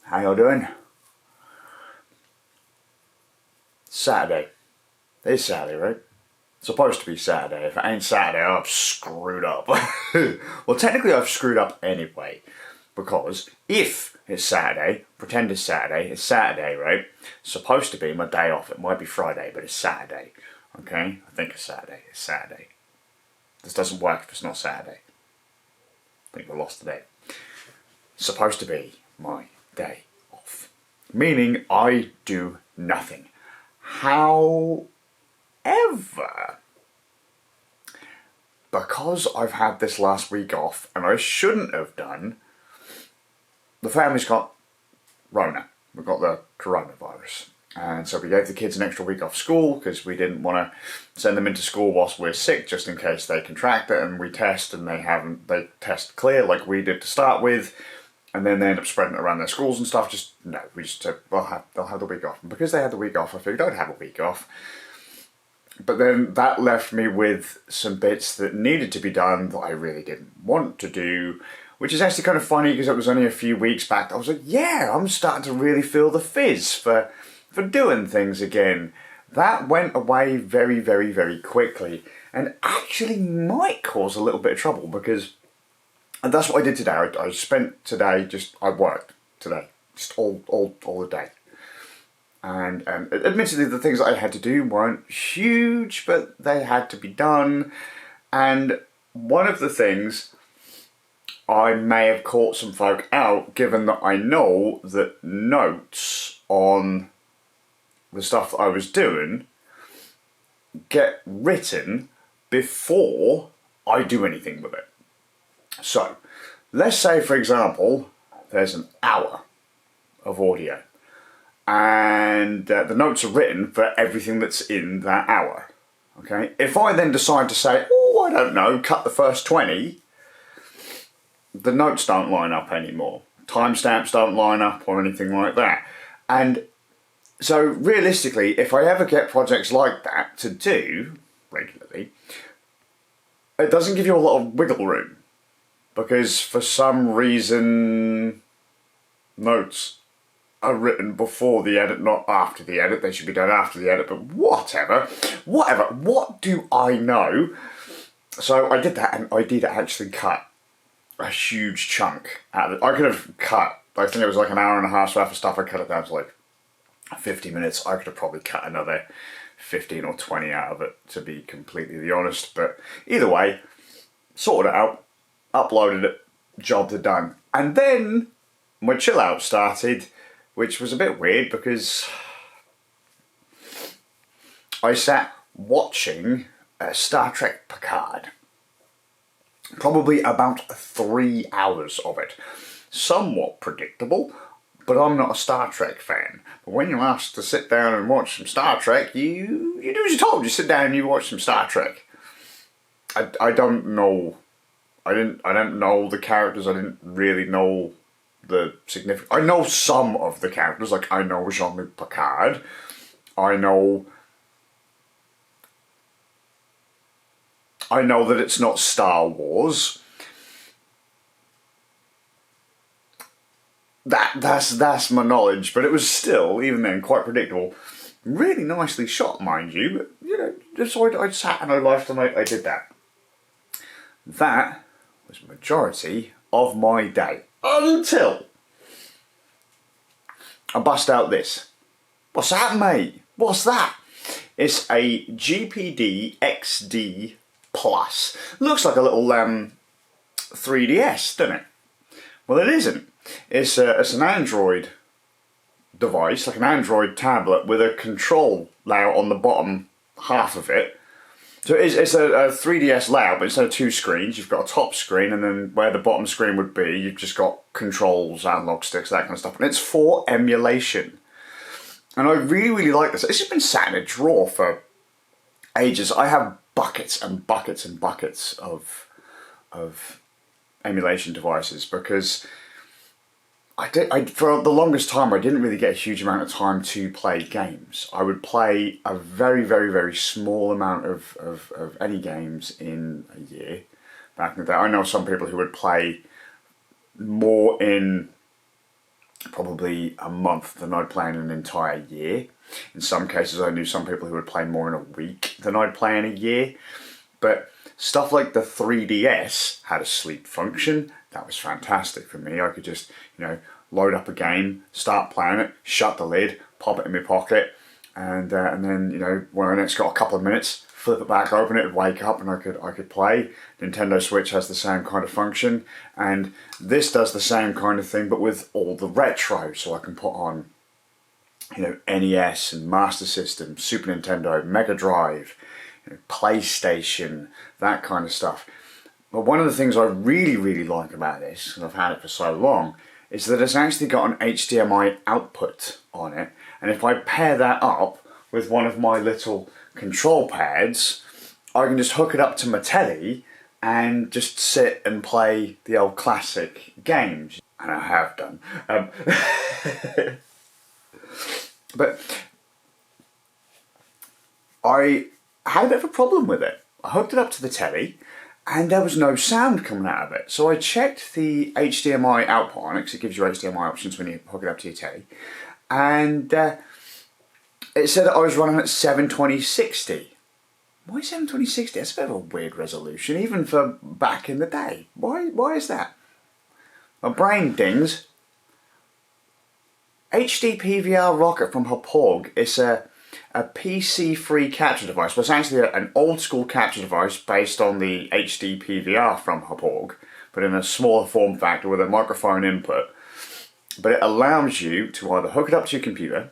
How y'all doing? Saturday. It's Saturday, right? It's supposed to be Saturday. If it ain't Saturday, I've screwed up. Well, technically I've screwed up anyway. Because if it's Saturday, pretend it's Saturday, right? It's supposed to be my day off. It might be Friday, but it's Saturday. Okay? I think it's Saturday. This doesn't work if it's not Saturday. I think we lost the day. It's supposed to be my day off. Meaning I do nothing. However, because I've had this last week off, and I shouldn't have done, the family's got Rona. We've got the coronavirus. And so we gave the kids an extra week off school because we didn't want to send them into school whilst we're sick, just in case they contract it, and we test and they test clear like we did to start with. And then they end up spreading it around their schools and stuff. We just said, well, they'll have the week off. And because they had the week off, I figured I'd have a week off. But then that left me with some bits that needed to be done that I really didn't want to do, which is actually kind of funny because it was only a few weeks back. I was like, yeah, I'm starting to really feel the fizz for doing things again. That went away very, very, very quickly and actually might cause a little bit of trouble because... And that's what I did today. I spent today I worked today, just all the day. And admittedly, the things that I had to do weren't huge, but they had to be done. And one of the things I may have caught some folk out, given that I know that notes on the stuff that I was doing get written before I do anything with it. So, let's say, for example, there's an hour of audio and the notes are written for everything that's in that hour. Okay? If I then decide to say, oh, I don't know, cut the first 20, the notes don't line up anymore. Timestamps don't line up or anything like that. And so, realistically, if I ever get projects like that to do regularly, it doesn't give you a lot of wiggle room. Because for some reason, notes are written before the edit, not after the edit. They should be done after the edit, but whatever. What do I know? So I did that, and I did actually cut a huge chunk out of it. I could have cut, I think it was like an hour and a half's worth of stuff. I cut it down to like 50 minutes. I could have probably cut another 15 or 20 out of it, to be completely honest. But either way, sorted it out. Uploaded it, jobs are done. And then my chill out started, which was a bit weird because I sat watching Star Trek Picard. Probably about 3 hours of it. Somewhat predictable, but I'm not a Star Trek fan. But when you're asked to sit down and watch some Star Trek, you do as you're told. You sit down and you watch some Star Trek. I don't know... I don't know the characters. I didn't really know the significance. I know some of the characters, like I know Jean-Luc Picard. I know that it's not Star Wars. That's my knowledge, but it was still, even then, quite predictable. Really nicely shot, mind you. But, you know, so I sat and I laughed and I did that. That was the majority of my day. Until I bust out this. What's that, mate? What's that? It's a GPD XD Plus. Looks like a little 3DS, doesn't it? Well, it isn't. It's an Android device, like an Android tablet with a control layout on the bottom half of it. So it's a 3DS layout, but instead of 2 screens, you've got a top screen, and then where the bottom screen would be, you've just got controls, analog sticks, that kind of stuff. And it's for emulation. And I really, really like this. It's just been sat in a drawer for ages. I have buckets and buckets and buckets of emulation devices because for the longest time, I didn't really get a huge amount of time to play games. I would play a very, very, very small amount of any games in a year back in the day. I know some people who would play more in probably a month than I'd play in an entire year. In some cases, I knew some people who would play more in a week than I'd play in a year. But stuff like the 3DS had a sleep function. That was fantastic for me. I could just, load up a game, start playing it, shut the lid, pop it in my pocket, and then, when I next got a couple of minutes, flip it back open, it'd wake up and I could play. Nintendo Switch has the same kind of function, and this does the same kind of thing, but with all the retro, so I can put on, NES and Master System, Super Nintendo, Mega Drive, PlayStation, that kind of stuff. But one of the things I really, really like about this, and I've had it for so long, is that it's actually got an HDMI output on it. And if I pair that up with one of my little control pads, I can just hook it up to my telly and just sit and play the old classic games. And I have done. But I had a bit of a problem with it. I hooked it up to the telly and there was no sound coming out of it. So I checked the HDMI output on it, because it gives you HDMI options when you hook it up to your telly. And it said that I was running at 720/60. Why 720/60? That's a bit of a weird resolution, even for back in the day. Why is that? My brain dings. HD PVR Rocket from Hauppauge is a PC-free capture device. Well, it's actually an old-school capture device based on the HD PVR from Hauppauge, but in a smaller form factor with a microphone input. But it allows you to either hook it up to your computer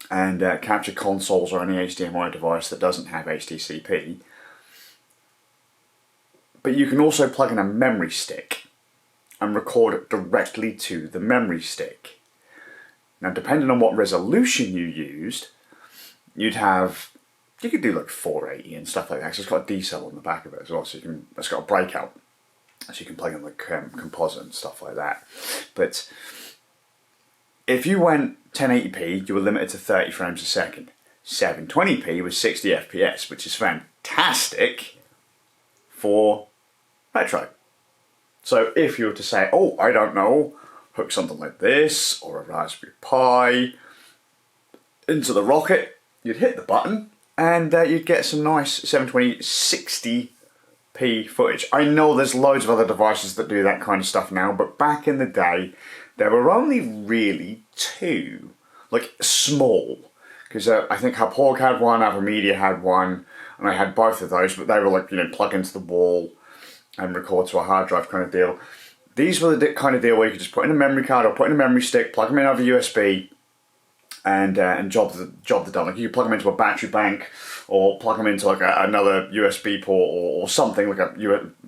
and capture consoles or any HDMI device that doesn't have HDCP. But you can also plug in a memory stick and record it directly to the memory stick. Now, depending on what resolution you used, you could do like 480 and stuff like that. So it's got a D-cell on the back of it as well, so it's got a breakout, so you can plug in like composite and stuff like that. But if you went 1080p, you were limited to 30 frames a second. 720p was 60 FPS, which is fantastic for retro. So if you were to say, oh, I don't know, hook something like this or a Raspberry Pi into the Rocket, you'd hit the button and you'd get some nice 720 60p footage. I know there's loads of other devices that do that kind of stuff now, but back in the day there were only really two, like small, because I think Hauppauge had one, Avermedia had one, and I had both of those, but they were like, plug into the wall and record to a hard drive kind of deal. These were the kind of deal where you could just put in a memory card or put in a memory stick, plug them in over USB, and job the done. Like you could plug them into a battery bank, or plug them into like another USB port or something like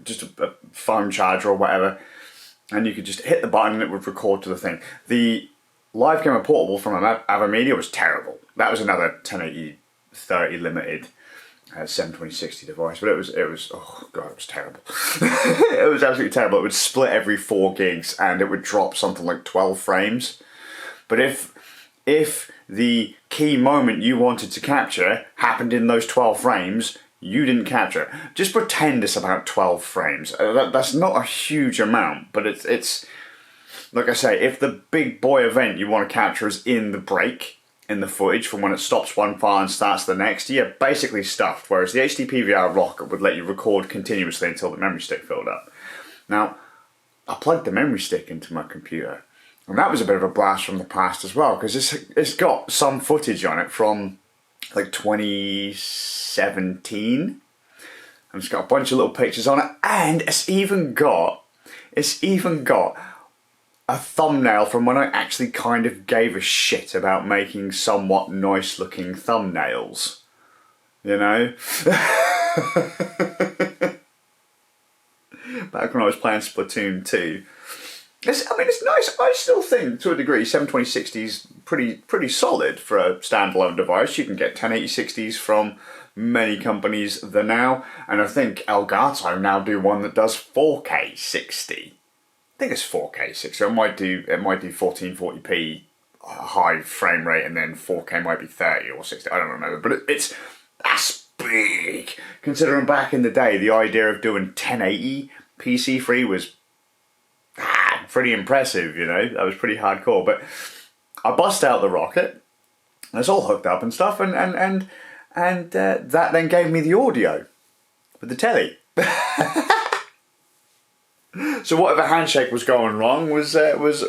just a phone charger or whatever, and you could just hit the button and it would record to the thing. The Live Gamer Portable from Avermedia was terrible. That was another 1080/30 limited 720/60 device, but it was oh god, it was terrible. It was absolutely terrible. It would split every 4 gigs and it would drop something like 12 frames. But if the key moment you wanted to capture happened in those 12 frames, you didn't capture it. Just pretend it's about 12 frames. That's not a huge amount, but it's like I say, if the big boy event you want to capture is in the break in the footage from when it stops one file and starts the next, you're basically stuffed, whereas the HD PVR Rocket would let you record continuously until the memory stick filled up. Now, I plugged the memory stick into my computer, and that was a bit of a blast from the past as well, because it's got some footage on it from like 2017, and it's got a bunch of little pictures on it, and it's even got a thumbnail from when I actually kind of gave a shit about making somewhat nice looking thumbnails. Back when I was playing Splatoon 2. It's nice. I still think, to a degree, 720/60 is pretty solid for a standalone device. You can get 1080/60s from many companies now, and I think Elgato now do one that does 4K 60. I think it's 4K 60. It might do 1440p high frame rate, and then 4K might be 30 or 60. I don't remember, but that's big. Considering back in the day, the idea of doing 1080 PC free was pretty impressive, you know. That was pretty hardcore. But I bust out the rocket, and it's all hooked up and stuff, and that then gave me the audio with the telly. So whatever handshake was going wrong was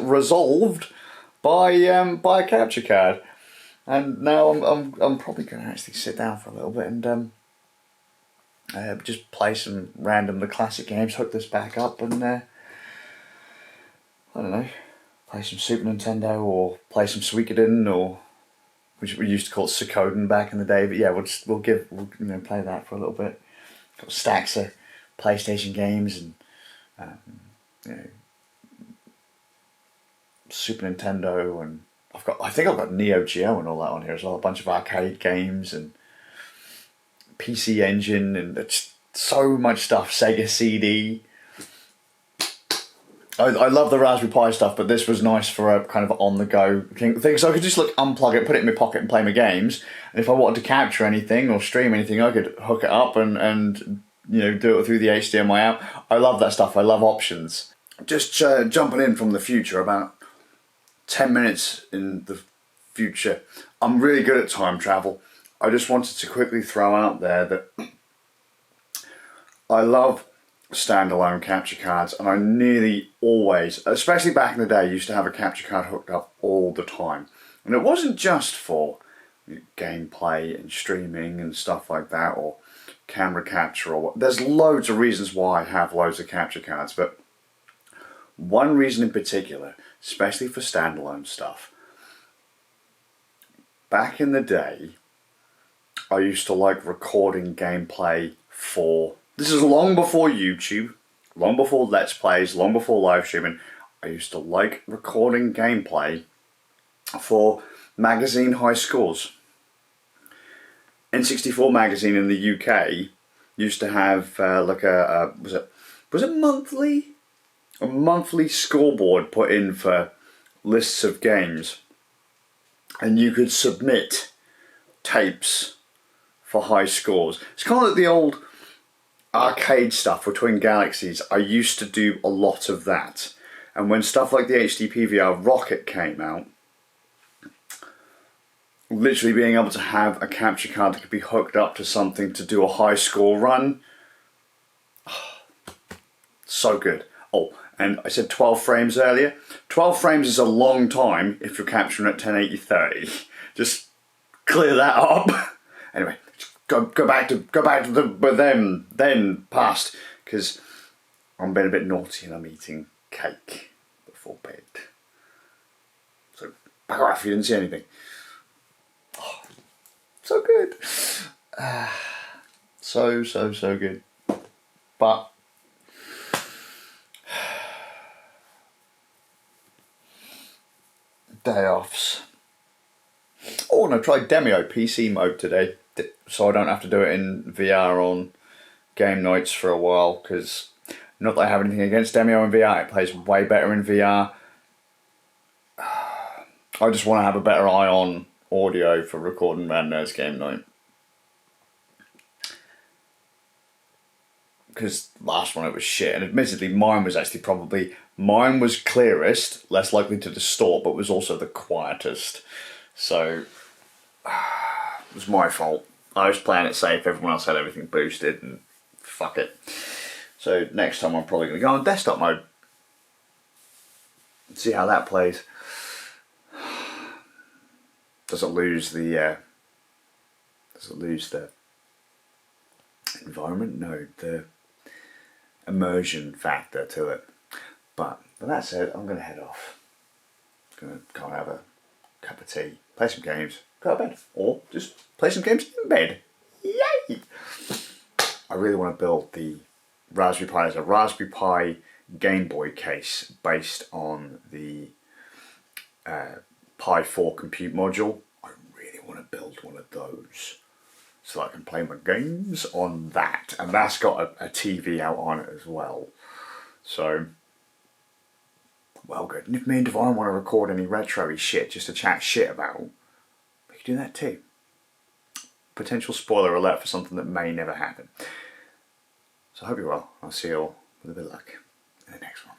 resolved by a capture card, and now I'm probably going to actually sit down for a little bit and just play some random the classic games. Hook this back up and I don't know, play some Super Nintendo or play some Suikoden, or which we used to call Suikoden back in the day. But yeah, we'll play that for a little bit. Got stacks of PlayStation games and Super Nintendo, and I think I've got Neo Geo and all that on here as well. A bunch of arcade games and PC Engine and it's so much stuff. Sega CD. I love the Raspberry Pi stuff, but this was nice for a kind of on-the-go thing. So I could just unplug it, put it in my pocket, and play my games. And if I wanted to capture anything or stream anything, I could hook it up and do it through the HDMI out. I love that stuff. I love options. Just jumping in from the future, about 10 minutes in the future. I'm really good at time travel. I just wanted to quickly throw out there that I love standalone capture cards, and I nearly always, especially back in the day, used to have a capture card hooked up all the time. And it wasn't just for gameplay and streaming and stuff like that, or camera capture, or what. There's loads of reasons why I have loads of capture cards, but one reason in particular, especially for standalone stuff, back in the day, I used to like recording gameplay for, this is long before YouTube, long before Let's Plays, long before live streaming. I used to like recording gameplay for magazine high scores. N64 magazine in the UK used to have was it monthly? A monthly scoreboard put in for lists of games, and you could submit tapes for high scores. It's kind of like the old arcade stuff for Twin Galaxies. I used to do a lot of that, and when stuff like the HD PVR Rocket came out, literally being able to have a capture card that could be hooked up to something to do a high score run, so good. Oh, and I said 12 frames earlier. 12 frames is a long time if you're capturing at 1080-30. Just clear that up. Anyway, go back to the then past, because I'm being a bit naughty and I'm eating cake before bed. So back off if you didn't see anything. Oh, so good. So good. But day offs. Oh, and I tried Demio PC mode today, so I don't have to do it in VR on game nights for a while, because not that I have anything against Demio in VR, it plays way better in VR. I just want to have a better eye on audio for recording Mad Nerds game night. Because last one it was shit, and admittedly mine was clearest, less likely to distort, but was also the quietest. So it was my fault. I was playing it safe, everyone else had everything boosted, and fuck it. So next time I'm probably going to go on desktop mode and see how that plays. Does it lose the environment? No, the immersion factor to it. But with that said, I'm going to head off. I'm going to go and have a cup of tea, play some games, go to bed, or just play some games in bed. Yay! I really want to build the Raspberry Pi as a Raspberry Pi Game Boy case based on the Pi 4 compute module. I really want to build one of those so I can play my games on that, and that's got a TV out on it as well. So, well good. And if me and Divine want to record any retro-y shit just to chat shit about, we can do that too. Potential spoiler alert for something that may never happen. So I hope you're well. I'll see you all with a bit of luck in the next one.